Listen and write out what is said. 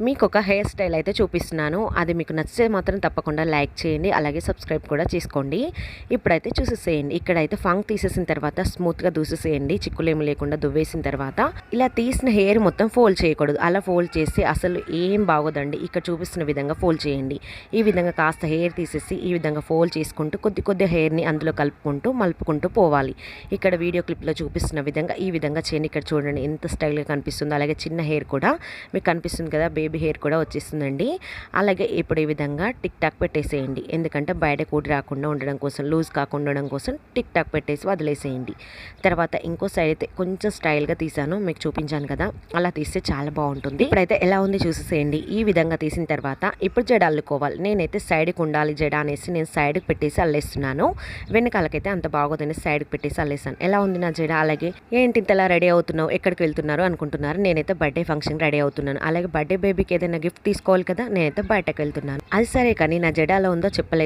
మీకు ఒక hair style అయితే చూపిస్తున్నాను. అది మీకు నచ్చితే మాత్రం తప్పకుండా లైక్ చేయండి, అలాగే సబ్స్క్రైబ్ కూడా చేసుకోండి. ఇప్పుడైతే చూసేసేయండి. ఇక్కడైతే ఫంక్ తీసేసిన తర్వాత స్మూత్గా దూసేసేయండి, చిక్కులేమి లేకుండా దువ్వేసిన తర్వాత. ఇలా తీసిన హెయిర్ మొత్తం ఫోల్డ్ చేయకూడదు, అలా ఫోల్డ్ చేసి అసలు ఏం బాగోదండి. ఇక్కడ చూపిస్తున్న విధంగా ఫోల్డ్ చేయండి. ఈ విధంగా కాస్త హెయిర్ తీసేసి ఈ విధంగా ఫోల్డ్ చేసుకుంటూ కొద్ది హెయిర్ని అందులో కలుపుకుంటూ మలుపుకుంటూ పోవాలి. ఇక్కడ వీడియో క్లిప్లో చూపిస్తున్న విధంగా ఈ విధంగా చేయండి. ఇక్కడ చూడండి ఎంత స్టైల్గా కనిపిస్తుందో. అలాగే చిన్న హెయిర్ కూడా మీకు కనిపిస్తుంది కదా, బేబీ హెయిర్ కూడా వచ్చేస్తుందండి. అలాగే ఇప్పుడు ఈ విధంగా టిక్ టాక్ పెట్టేసేయండి. ఎందుకంటే బయట కూడి రాకుండా ఉండడం కోసం, లూజ్ కాకుండా ఉండడం కోసం టిక్ టాక్ పెట్టేసి వదిలేసేయండి. తర్వాత ఇంకో సైడ్ అయితే కొంచెం స్టైల్గా తీసాను, మీకు చూపించాను కదా, అలా తీస్తే చాలా బాగుంటుంది. ఇప్పుడైతే ఎలా ఉంది చూసేసేయండి. ఈ విధంగా తీసిన తర్వాత ఇప్పుడు జడ అల్లుకోవాలి. నేనైతే సైడ్కి ఉండాలి జడ అనేసి నేను సైడ్కి పెట్టేసి అల్లేస్తున్నాను. వెనకాలకైతే అంత బాగోదని సైడ్కి పెట్టేసి అల్లేసాను. ఎలా ఉంది నా జడ? అలాగే ఏంటి ఇంతలా రెడీ అవుతున్నావు, ఎక్కడికి వెళ్తున్నారు అనుకుంటున్నారు. నేనైతే బర్త్డే ఫంక్షన్ రెడీ అవుతున్నాను. అలాగే బర్త్డే బేబీకి ఏదైనా గిఫ్ట్ తీసుకోవాలి కదా, నేనైతే బయటకు వెళ్తున్నాను. అది సరే కానీ నా జడ ఎలా ఉందో చెప్పలేదు.